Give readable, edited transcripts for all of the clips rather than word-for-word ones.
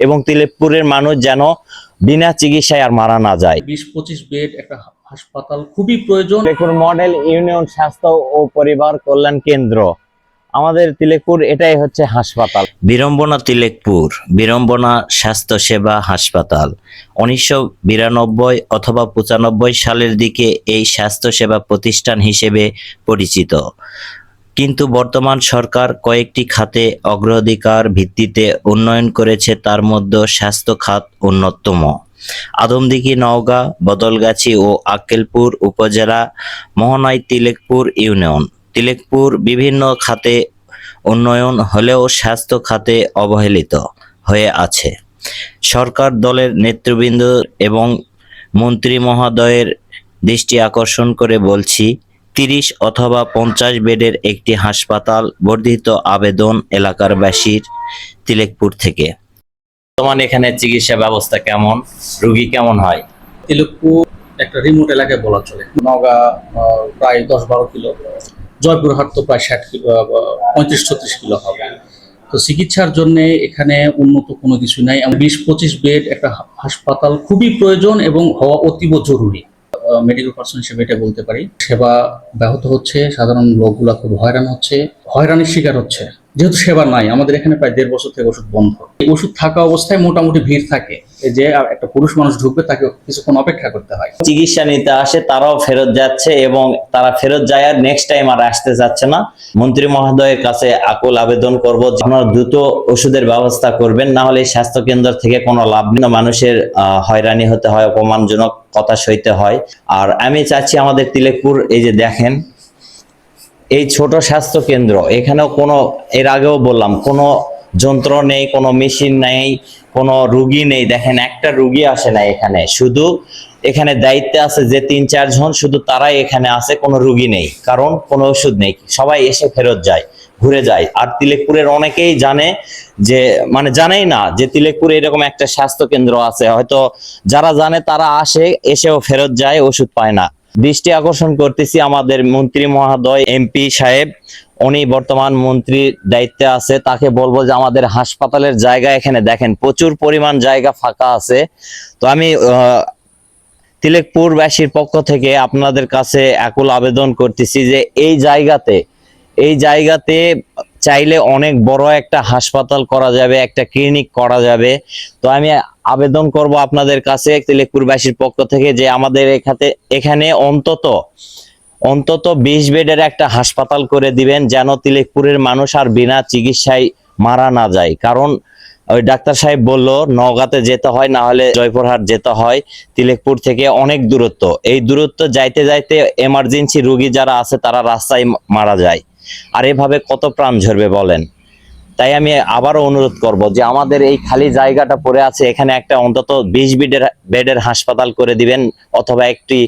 এবং তিলেকপুরের মানুষ যেন বিনা চিকিৎসায় আর মারা না যায়। 20-25 বেড একটা হাসপাতাল খুবই প্রয়োজন। তিলেকপুর মডেল ইউনিয়ন স্বাস্থ্য ও পরিবার কল্যাণ কেন্দ্র, আমাদের তিলেকপুর এটাই হচ্ছে হাসপাতাল। বিড়ম্বনা তিলেকপুর বিড়ম্বনা স্বাস্থ্য সেবা হাসপাতাল 1992 অথবা 95 সালের দিকে এই স্বাস্থ্য সেবা প্রতিষ্ঠান হিসেবে পরিচিত, কিন্তু বর্তমান সরকার কয়েকটি খাতে অগ্রাধিকার ভিত্তিতে উন্নয়ন করেছে, তার মধ্যে স্বাস্থ্য খাত অন্যতম। আদমদীঘি, নওগাঁ, বদলগাছি ও আক্কেলপুর উপজেলা, মোহনায় তিলেকপুর ইউনিয়ন। তিলেকপুর বিভিন্ন খাতে উন্নয়ন হলেও স্বাস্থ্য খাতে অবহেলিত হয়ে আছে। সরকার দলের নেতৃবৃন্দ এবং মন্ত্রী মহোদয়ের দৃষ্টি আকর্ষণ করে বলছি, 30 অথবা 50 বেডের একটি হাসপাতাল বর্ধিত আবেদন এলাকার বাসীর তিলেকপুর থেকে। বর্তমানে এখানে চিকিৎসা ব্যবস্থা কেমন, রোগী কেমন হয়? তিলেকপুর একটা রিমোট এলাকায় বলা চলে। নওগাঁ প্রায় 10-12 কিলো, জয়পুরহাট তো প্রায় 35-36 কিলো হবে। তো চিকিৎসার জন্য এখানে উন্নত কোনো কিছু নাই। 20-25 বেড একটা হাসপাতাল খুবই প্রয়োজন এবং হওয়া অতীব জরুরি। মেডিকেল পার্সন হিসেবে এটা বলতে পারি। সেবা ব্যাহত হচ্ছে, সাধারণ লোকগুলা খুব হয়রান হচ্ছে, হয়রানির শিকার হচ্ছে। যেহেতু সেবা নাই, আমাদের এখানে প্রায় 1.5 বছর থেকে ওষুধ বন্ধ। এই ওষুধ থাকা অবস্থায় মোটামুটি ভিড় থাকে, যে একটা পুরুষ মানুষ ঢুকবে তাকে কিছুক্ষণ অপেক্ষা করতে হয়। চিকিৎসা নিতে আসে, তারাও ফেরত যাচ্ছে এবং তারা ফেরত যায় আর নেক্সট টাইম আর আসতে যাচ্ছে না। মন্ত্রী মহোদয়ের কাছে আকুল আবেদন করব, আপনারা দ্রুত ওষুধের ব্যবস্থা করবেন, না হলে স্বাস্থ্য কেন্দ্র থেকে কোনো লাভ নেই। মানুষের হয়রানি হতে হয়, অপমানজনক কথা সইতে হয়। আর আমি চাচ্ছি আমাদের তিলেকপুর, এই যে দেখেন এই ছোট স্বাস্থ্য কেন্দ্র, এখানেও কোনো, এর আগেও বললাম, কোনো যন্ত্র নেই, কোনো মেশিন নেই, কোনো রুগী নেই। দেখেন একটা রুগী আসে না এখানে, শুধু এখানে দায়িত্বে আছে যে 3-4 জন, শুধু তারাই এখানে আছে, কোনো রুগী নেই, কারণ কোনো ওষুধ নেই, সবাই এসে ফেরত যায়, ঘুরে যায়। আর তিলেকপুরের অনেকেই জানে যে, মানে জানেই না যে তিলেকপুরে এরকম একটা স্বাস্থ্য কেন্দ্র আছে। হয়তো যারা জানে তারা আসে, এসেও ফেরত যায়, ওষুধ পায় না। দৃষ্টি আকর্ষণ করতেছি আমাদের মন্ত্রী মহোদয়, এমপি সাহেব, উনি বর্তমান মন্ত্রীর দায়িত্বে আছে, তাকে বলবো যে আমাদের হাসপাতালের জায়গা এখানে দেখেন প্রচুর পরিমাণ জায়গা ফাঁকা আছে। তো আমি তিলেকপুরবাসীর পক্ষ থেকে আপনাদের কাছে আকুল আবেদন করতেছি যে এই জায়গাতে চাইলে অনেক বড় একটা হাসপাতাল করা যাবে, একটা ক্লিনিক করা যাবে। তো আমি আবেদন করব আপনাদের কাছে তিলেকপুরবাসীর পক্ষ থেকে যে আমাদের এখানে অন্তত 20 বেডের একটা হাসপাতাল করে দিবেন, যেন তিলেকপুরের মানুষ আর বিনা চিকিৎসায় মারা না যায়। কারণ ওই ডাক্তার সাহেব বললো নওগাঁতে যেতে হয়, না হলে জয়পুরহাট যেতে হয়, তিলেকপুর থেকে অনেক দূরত্ব। এই দূরত্ব যাইতে যাইতে এমার্জেন্সি রোগী যারা আছে তারা রাস্তায় মারা যায়। আর এভাবে কত প্রাণ ঝরবে বলেন? তাই আমি আবারও অনুরোধ করব যে আমাদের এই খালি জায়গাটা পড়ে আছে, এখানে একটা অন্তত 20 বেডের হাসপাতাল করে দিবেন, অথবা একটি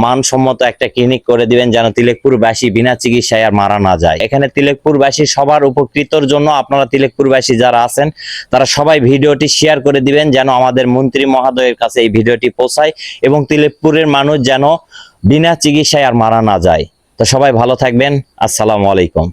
মানসম্মত একটা ক্লিনিক করে দিবেন, যেন তিলেকপুরবাসী বিনা চিকিৎসায় আর মারা না যায়। এখানে তিলেকপুরবাসী সবার উপকৃতর জন্য আপনারা তিলেকপুরবাসী যারা আছেন তারা সবাই ভিডিওটি শেয়ার করে দিবেন, যেন আমাদের মন্ত্রী মহোদয়ের কাছে এই ভিডিওটি পৌঁছায় এবং তিলেকপুরের মানুষ যেন বিনা চিকিৎসায় আর মারা না যায়। তো সবাই ভালো থাকবেন। আসসালামু আলাইকুম।